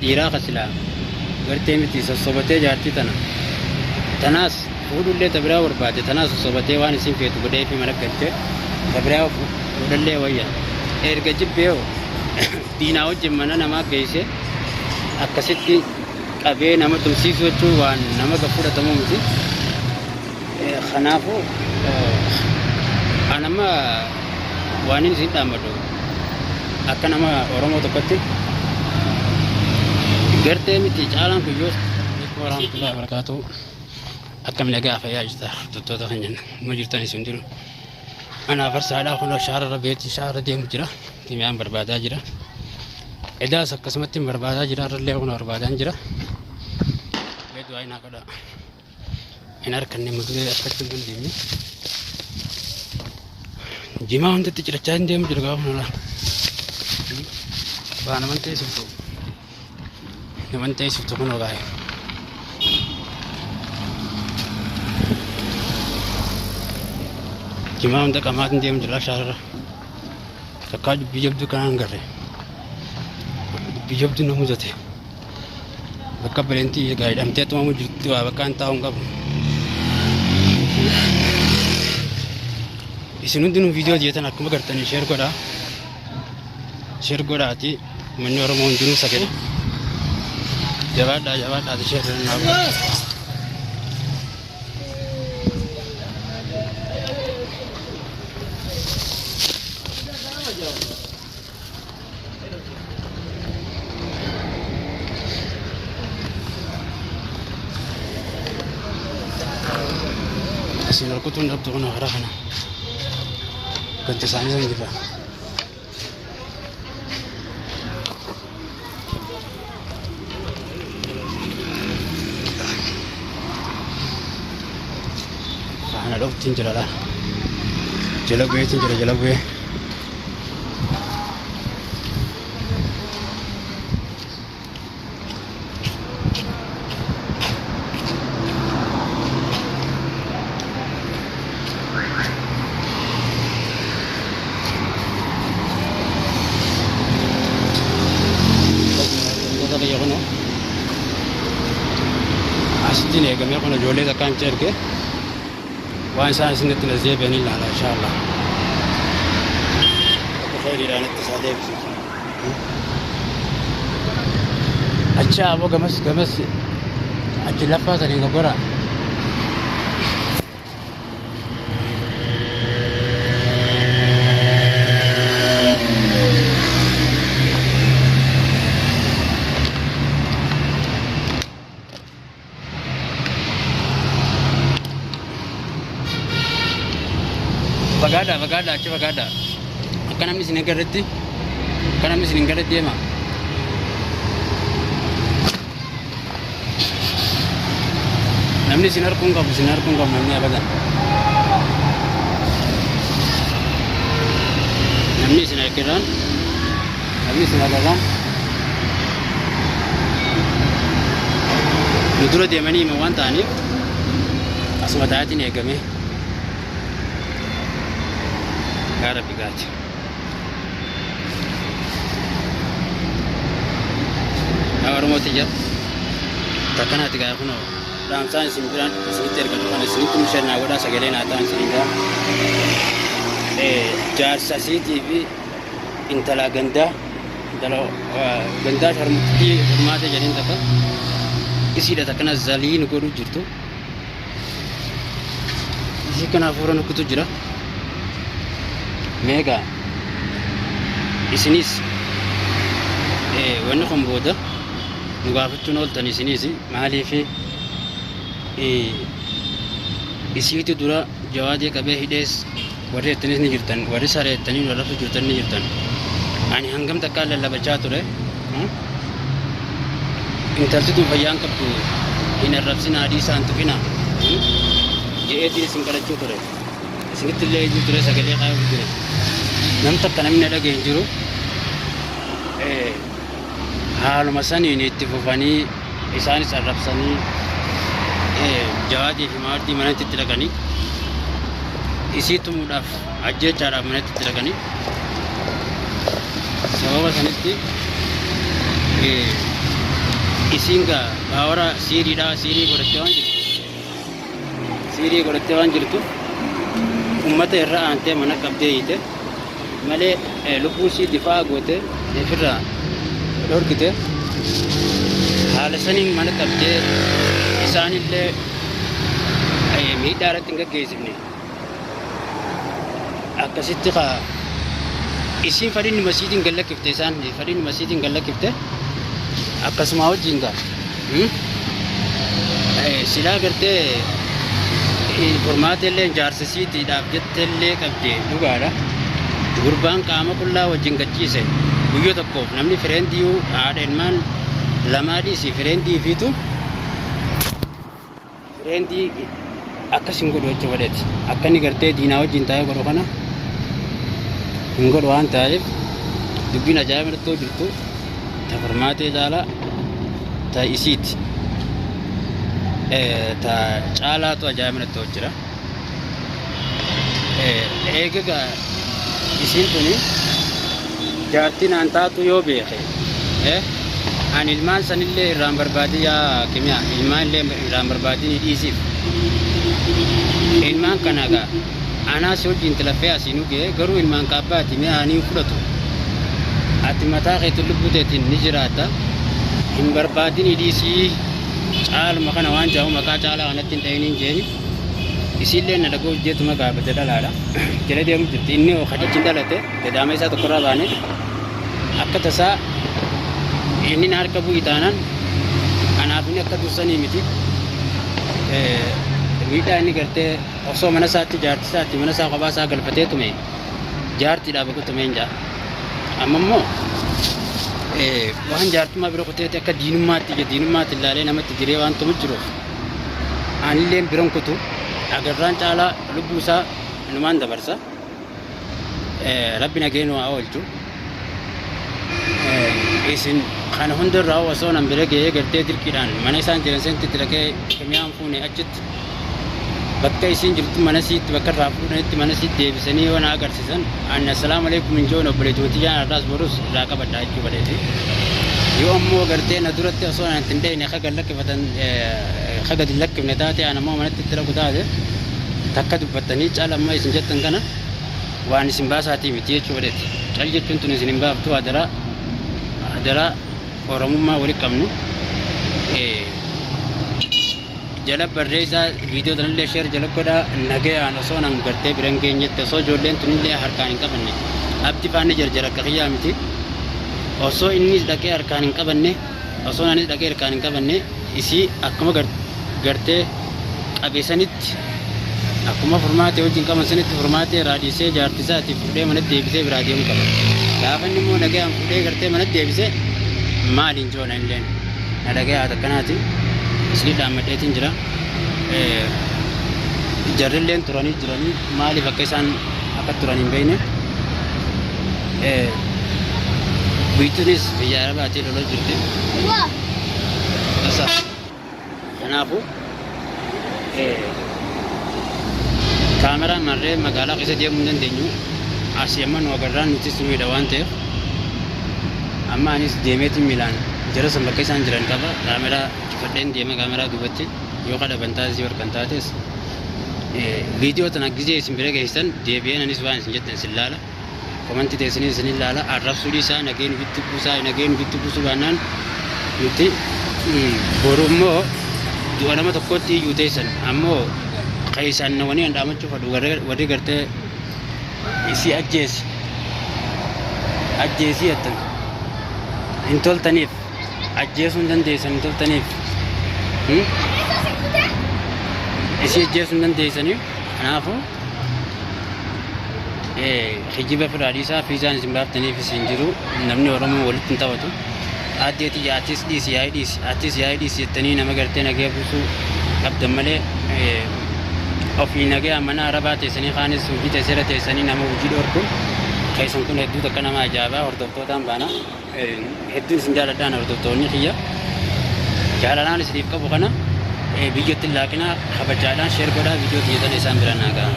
dhiiraa kasilaa gartee miti sossobatee jaartii tanaas fuudhullee tabiraa barbaade tanaas sossobatee waan isin feetu godhee fi mana galchee tabiraa fuudhallee wayya erga jibbee diinaa wajjin mana namaa geesse akkasitti qabee nama tumsiisuu jechuun waan nama fudhatamu miti. Kanaafuu anama waan inni isin dhaammatu akka nama Oromoo tokkotti gartee miti caalaan kuyyoo warahmatullahi wabarakatuh akkam nagaa fayyaa jirta tuttoota kan jenna ma jirtan isin jiru ana farsaadhaa kun shaarra beeti shaarra deemu jira timiyaan barbaadaa jira edaas akkasumatti barbaadaa jira irrallee kun barbaadaa jira beedu ayna qada in arkanne muduree akkatti dandeenye jimaa hundatti cirachaa hin deemu jira gaafa nola baa naman teessiftu kun ogaa'e jimaa hunda qamaatiin deemu jira shaarra takkaa dubbii jabduu kanaan garre dubbii jabduu na mudate bakka baleentii gaadhamtee tumamu jirtu waa bakka hin taa'uun qabu isin hundinuu viidiyoo jeetan akkuma gartanii sheer godhaati manni Oromoo hundinuu sagale jabaadhaa sheer naa godha isin harkutuun dhabdu kun hara kana ganti isaanii san jirra kana dhuftiin jira dha jala bu'eetiin jira jala bu'ee asitti eegamee kun ijoollee takkaan erge waan isaan isinitti nas deebi'anii ilaala inshaallah akka khayriidhaan itti isaa deebisu achi aboo gamas achi laffaa saniin goggora Bagada achi bagada akka namni isin agarretti deema namni isin harkuun qabu namni abadan namni isin agarran nu dura deemanii hima waan ta'aniif asuma taa'atiin eegame gara bigaati Oromooti jira takkanaati gaa kunoo dhaamsaan isin biraan isinitti ergatu kana isinitti mishannaa godhaa sagalee naa ta'an isinidha jaarsa siitii fi intala gandaa sharmuttii hirmaate jedhin takka isiidha takkana zaliin godhu jirtu isii kana hafuura nukkutu jira mega isinis wanni kun booda nu gaafachuun ooltan isinis maaliif isiitu dura jawaadii qabee hidhees warri ettanis ni jirtan warri sareettanii nu lafa jirtan ni jirtan ani hangam takkaan lallabachaa ture intalti tun fayyaan qabdu hin arrabsin adii isaan tuqina je'eetiin isin kadhachuu ture isinitti illee ijuu ture sagalee qaayuu ture nam takka namni dhageen jiru haaluma saniin itti fufanii isaanis arrabsanii jawaadii fi maardii manatti itti dhaqanii isii tumuudhaaf ajjeechaadhaaf manatti itti dhaqanii sababa sanitti isinga baawara siiriidha siirii godhattee waan jirtu ummata irra aantee mana qabdee hiite malee lubbuu isii difaa goote ofirraa dhorkite haala saniin mana qabdee isaanillee miidhaa irratti hin gaggeessifne akkasitti isin fadhiin masiitiin gallakkifte isaan fadhiin masiitiin gallakkifte akkasuma wajjin ta'a silaa gartee formaatellee jaarsisiitiidhaaf jettellee qabde dhugaadha gurbaan qaama qullaa wajjin gachiise guyyoo tokkoof namni fireendiyyuu haadha ilmaan lamaa dhiisi fireendii fiitu fireendii akkas hin godhu jecha godheeti akka inni gartee diinaa wajjin taa'ee godhu kana hin godhu waan ta'eef dubbiin ajaa'ibaa jirtu ta formaatee caalaa ta isiiti ta caalaatu ajaa'ibaa jira eegaga isiin tuni jaartiin aan taatu yoo beeke an ilmaan sanillee irraan barbaadee yaa kimiyaa ilmaan illee irraan barbaadee ni dhiisiif ilmaan kanaga anaas wajjin talaffee asiin ugee garuu ilmaan kaabbaati mi'a ani fudhatu ati mataa keetti lubbuteetiin ni jiraata hin barbaadin dhiisii caaluma kana waan jaamu maqaa caalaa kanatti hin ta'iniin jeeni isiillee na dhagoo hojjetuma gaafate dhalaadha jala deemu jirti inni hojjechiin dhalate gadaama isaa tokkorraa baane akka tasaa inni na harka bu'ii taanaan anaaf inni akka dursanii miti miidhaa inni gartee osoo mana isaatti jaartii isaatti mana isaa kophaa isaa galfatee tume jaartiidhaa bakka tumeen jaa amma immoo waan jaartummaa bira kuteeti akka diinummaatti ilaalee namatti jiree waan tumu jiruuf anillee biroon kutu agarraan caalaa lubbuu isaa inumaan dabarsa rabbi nageen waa oolchu isin kana hundarraa osoo nan bira ga'ee gartee dirqiidhaan mana isaan jiran sentitti dhaqee kimiyaan fuune achitti bakka isin jirtu mana siitti bakka irraa fuudhanitti mana siitti deebisanii waan agarsiisan anna assalaamu alaykum injoon obboleetootii jaan arraas borus irraa qabadhaa jechuu badheeti yoo ammoo gartee na duratti osoo nan hin deeyne akka gallakkifatan akka gadi lakkifne taate an ammoo manatti itti dhaqu taate takka dubbattanii caala amma isin jettan kana waan isin baasaatii miti jechuu badheeti cal jechuun tun isin hin baaftu adaraa oromummaa walitti qabnu jala barreessaa viidiyoo tanallee sheer jala godhaa nagayaan osoo nan gartee biran geenyetti osoo ijoolleen tunillee harkaan hin qabanne abdi faanne jarjara akka xiyyaa miti osoo innis dhaqee harkaan hin qabanne osoo anis dhaqee harkaan hin qabanne isii akkuma gartee qabeessanitti akkuma formaatee wajjin qaban sanitti formaatee raadhiisee jaartisaatti fuudhee manatti deebisee biraa deemu qaba gaafa inni immoo nagayaan fuudhee gartee manatti deebisee maaliin joona illeen na dhagayaa takkanaati isli dhaammadheetiin jira jarrilleen turanii maaliif akka isaan akka turan hin beekne biitunis biyya baatee lolaa jirti kanaafuu kaameraan marree magaalaa keessa deemuu hin dandeenyu asii amma nu agarraan nuti sunuudha waan ta'eef amma anis deemeetiin miilaan jara san bakka isaan jiran qaba kaameraa fadheen deema kaameraa duubatti yoo kadhaban taasisii warqan taates viidiyoo tana gizee isin bira geessan deebi'een anis waan isin jettan isin laala komantii teessanii isin ilaala arrabsuu isaa nageen bitti buusaa nageen bitti buusuu baannaan nuti boru immoo du'a nama tokkotti iyyuu teessan ammoo keessaan nawanii handhaamachuu fadhu warri gartee isii ajjeesii jettan hin toltaniif ajjeesuu hin dandeessan hin toltaniif isii ajjeesuu hin dandeessaniif kanaafuu hijiba firaadhiisaa fi isaan isin baaftaniif isin jiru namni oromoo walitti hin taphatu addeeti atis dhiisi yaa'ii dhiisi jettanii nama gartee nagee buusuu qabdan malee ofii nagee mana arabaa teessanii kaanis hojii teessera teessanii nama hojii dhorku keessan kun hedduu takka nama ajaa'ibaa hordoftootaan baana hedduun isin jaaladhaan hordoftoonni kiyya jaalalaan isiniif qabu kana biyyootti laaqinaa kabajaadhaan sheer godhaa viidiyoo xiyyeetan isaan biraan naagaa